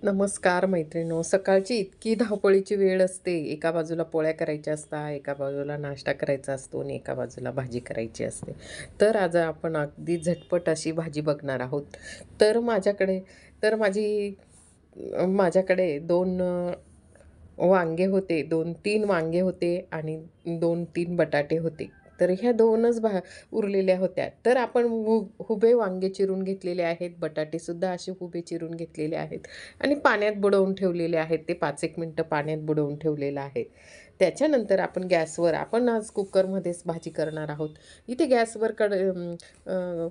नमस्कार मैत्रिणींनो. सकाळची इतकी धावपळीची वेळ असते. एका बाजूला पोळ्या करायच्या असतात, एका बाजूला नाश्ता करायचा असतो आणि एका बाजूला भाजी करायची असते. तर आज आपण अगदी झटपट अशी भाजी बघणार आहोत. तर माझ्याकडे तर माझी माझ्याकडे 2 वांगे होते, 2-3 वांगे होते आणि 2-3 बटाटे होते. तर ह्या 2च उरलेल्या होत्या. तर आपण हुबे वांगे चिरून घेतलेले आहेत, बटाटेसुद्धा असे हुबे चिरून घेतलेले आहेत आणि पाण्यात बुडवून ठेवलेले आहेत. ते 5-1 मिनिटं पाण्यात बुडवून ठेवलेलं आहे. त्याच्यानंतर आपण आज कुकरमध्येच भाजी करणार आहोत. इथे गॅसवर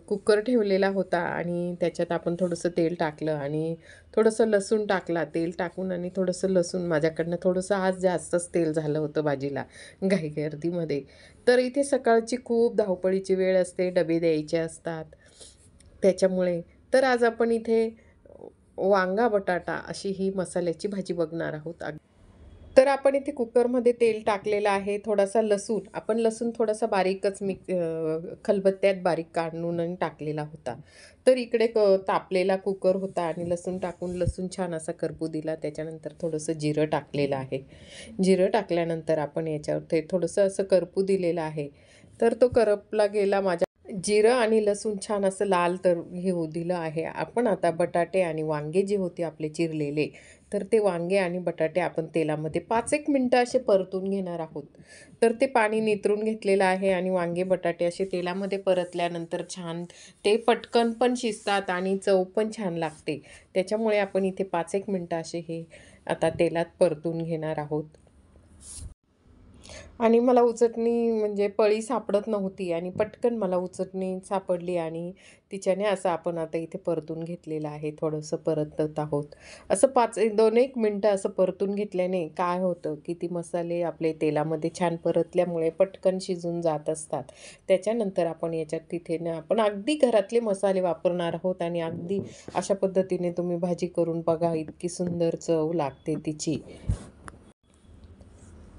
कुकर ठेवलेला होता आणि त्याच्यात आपण थोडंसं तेल टाकलं आणि थोडंसं लसूण टाकला. तेल टाकून आणि थोडंसं लसूण माझ्याकडनं थोडंसं आज जास्तच तेल झालं होतं भाजीला घाईगर्दीमध्ये. तर इथे सकाळची खूप धावपळीची वेळ असते, डबे द्यायचे असतात. त्याच्यामुळे तर आज आपण इथे वांगा बटाटा अशी ही मसाल्याची भाजी बघणार आहोत. तर आपण इथे कुकरमध्ये तेल टाकलेलं आहे. थोडासा लसूण आपण लसूण थोडासा बारीकच खलबत्त्यात बारीक काढून आणि टाकलेला होता. तर इकडे तापलेला कुकर होता आणि लसूण टाकून लसूण छान असा करपू दिला. त्याच्यानंतर थोडंसं जिरं टाकलेलं आहे. जिरं टाकल्यानंतर आपण याच्यावर ते थोडंसं असं करपू दिलेलं आहे. तर तो करपला गेला माझ्या जिरं आणि लसूण छान असं लाल तर हे होऊ दिलं आहे. आपण आता बटाटे आणि वांगे जे होते आपले चिरलेले, तर ते वांगे आणि बटाटे आपण तेलामध्ये 5-1 मिनिटं असे परतून घेणार आहोत. तर ते पाणी नितरून घेतलेलं आहे आणि वांगे बटाटे असे तेलामध्ये परतल्यानंतर छान ते पटकन पण शिजतात आणि चव पण छान लागते. त्याच्यामुळे आपण इथे 5-1 मिनिटं असे हे आता तेलात परतून घेणार आहोत. आणि मला उचटणी म्हणजे पळी सापडत नव्हती आणि पटकन मला उचटणी सापडली आणि तिच्याने असं आपण आता इथे परतून घेतलेलं आहे. थोडंसं परतत आहोत. असं 2-1 मिनटं असं परतून घेतल्याने काय होतं, की ती मसाले आपले तेलामध्ये छान परतल्यामुळे पटकन शिजून जात असतात. त्याच्यानंतर आपण याच्यात तिथे ना आपण अगदी घरातले मसाले वापरणार आहोत आणि अगदी अशा पद्धतीने तुम्ही भाजी करून बघा. इतकी सुंदर चव लागते तिची.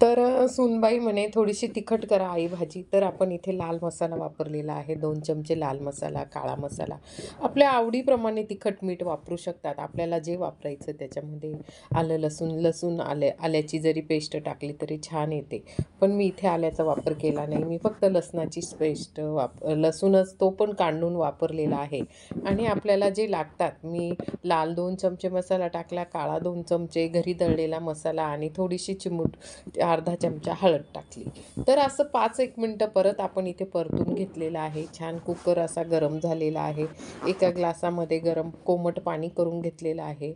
तर सूनबाई म्हणे, "थोडीशी तिखट करा आई भाजी." तर आपण इथे लाल मसाला वापरलेला आहे. 2 चमचे लाल मसाला, काळा मसाला. आपल्या आवडीप्रमाणे तिखट, मीठ वापरू शकतात. आपल्याला जे वापरायचं त्याच्यामध्ये आलं, आल्याची जरी पेस्ट टाकली तरी छान येते. पण मी इथे आल्याचा वापर केला नाही. मी फक्त लसणाचीच पेस्ट लसूणच तो पण काढून वापरलेला आहे. आणि आपल्याला जे लागतात, मी लाल 2 चमचे मसाला टाकला, काळा 2 चमचे, घरी दळलेला मसाला आणि थोडीशी अर्धा चमचा हळद टाकली. तर असं 5-1 मिनिटं परत आपण इथे परतून घेतलेलं आहे. छान कुकर असा गरम झालेला आहे. एका ग्लासामध्ये गरम कोमट पाणी करून घेतलेलं आहे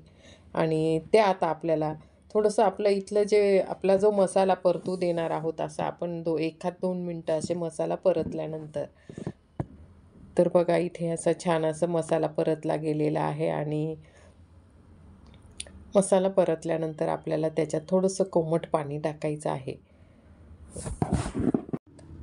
आणि ते आता आपल्याला थोडंसं आपलं इथलं जे आपला जो मसाला परतू देणार आहोत, असा आपण 1-2 मिनिटं असे मसाला परतल्यानंतर तर बघा इथे असं छान असं मसाला परतला गेलेला आहे आणि मसाला परतल्यानंतर आपल्याला त्याच्यात थोडंसं कोमट पाणी टाकायचं आहे.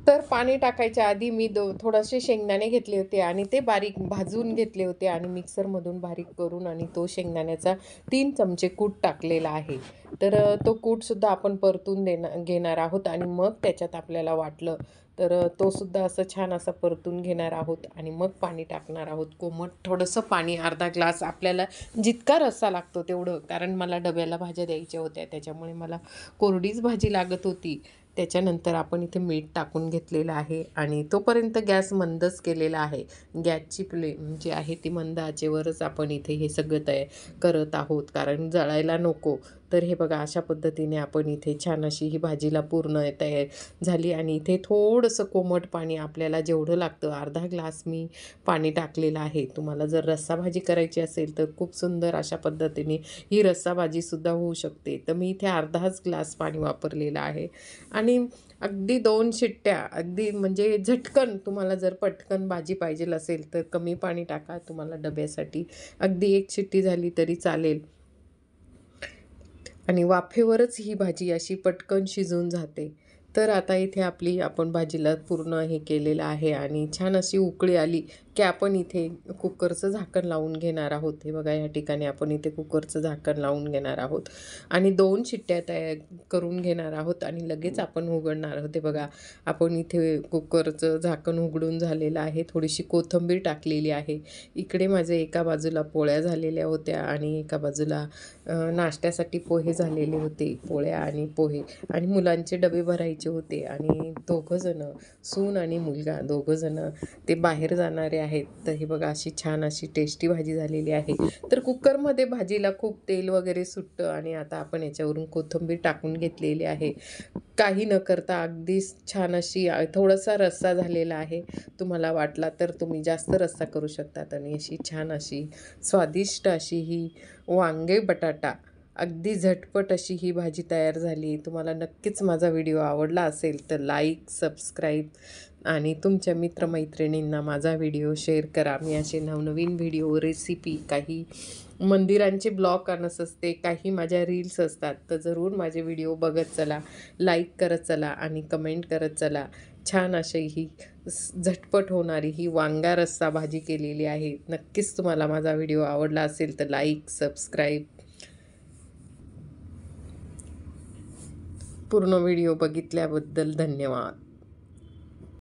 तर पाणी टाकायच्या आधी मी थोडेसे शेंगदाणे घेतले होते आणि ते बारीक भाजून घेतले होते आणि मिक्सरमधून बारीक करून आणि तो शेंगदाण्याचा 3 चमचे कूट टाकलेला आहे. तर तो कूटसुद्धा आपण परतून घेणार आहोत आणि मग त्याच्यात आपल्याला वाटलं तर तोसुद्धा असं छान असा परतून घेणार आहोत आणि मग पाणी टाकणार आहोत. कोमट थोडंसं पाणी अर्धा ग्लास आपल्याला जितका रस्सा लागतो तेवढं. कारण मला डब्याला भाज्या द्यायच्या होत्या त्याच्यामुळे मला कोरडीच भाजी लागत होती. त्याच्यानंतर आपण इथे मीठ टाकून घेतलेलं आहे आणि तोपर्यंत गॅस मंदच केलेला आहे. गॅसची फ्लेम जी आहे ती मंद आचेवरच आपण इथे हे सगळं करत आहोत कारण जळायला नको. तर हे बघा अशा पद्धतीने आपण इथे छान अशी ही भाजीला पूर्ण तयार झाली आणि इथे थोडंसं कोमट पाणी आपल्याला जेवढं लागतं अर्धा ग्लास मी पाणी टाकलेलं आहे. तुम्हाला जर रस्सा भाजी करायची असेल तर खूप सुंदर अशा पद्धतीने ही रस्सा भाजीसुद्धा होऊ शकते. तर मी इथे अर्धाच ग्लास पाणी वापरलेलं आहे आणि अगदी 2 शिट्ट्या अगदी म्हणजे झटकन तुम्हाला जर पटकन भाजी पाहिजेल असेल तर कमी पाणी टाका. तुम्हाला डब्यासाठी अगदी 1 शिट्टी झाली तरी चालेल आणि वाफेवरच ही भाजी अशी पटकन शिजून जाते. तर आता इथे आपण भाजीला पूर्ण हे केलेलं आहे आणि छान अशी उकळी आली की आपण इथे कुकरचं झाकण लावून घेणार आहोत. हे बघा, या ठिकाणी आपण इथे कुकरचं झाकण लावून घेणार आहोत आणि 2 शिट्ट्या तयार करून घेणार आहोत आणि लगेच आपण उघडणार आहोत. हे बघा, आपण इथे कुकरचं झाकण उघडून झालेलं आहे. थोडीशी कोथिंबीर टाकलेली आहे. इकडे माझे एका बाजूला पोळ्या झालेल्या होत्या आणि एका बाजूला नाश्त्यासाठी पोहे झालेले होते. पोळ्या आणि पोहे आणि मुलांचे डबे भरायचे होते आणि दोघंजणं, सून आणि मुलगा दोघंजणं ते बाहेर जाणारे आहेत. तर हे बघा, अशी छान अशी टेस्टी भाजी झालेली आहे. तर कुकरमध्ये भाजीला खूप तेल वगैरे सुटतं आणि आता आपण याच्यावरून कोथिंबीर टाकून घेतलेली आहे. काही न करता अगदीच छान अशी थोडासा रस्सा झालेला आहे. तुम्हाला वाटला तर तुम्ही जास्त रस्सा करू शकतात आणि अशी छान अशी स्वादिष्ट अशी ही वांगे बटाटा अगदी झटपट अशी ही भाजी तयार झाली. तुम्हाला नक्कीच माझा व्हिडिओ आवडला असेल तर लाईक, सबस्क्राईब आणि तुमच्या मित्रमैत्रिणींना माझा व्हिडिओ शेअर करा. मी असे नवनवीन व्हिडिओ, रेसिपी, काही मंदिरांचे ब्लॉग आणत असते, काही माझ्या रील्स असतात. तर जरूर माझे व्हिडिओ बघत चला, लाईक करत चला आणि कमेंट करत चला. छान अशी ही झटपट होणारी ही वांगा रस्सा भाजी केलेली आहे. नक्कीच तुम्हाला माझा व्हिडिओ आवडला असेल तर लाईक, सबस्क्राईब. पूर्ण व्हिडिओ बघितल्याबद्दल धन्यवाद.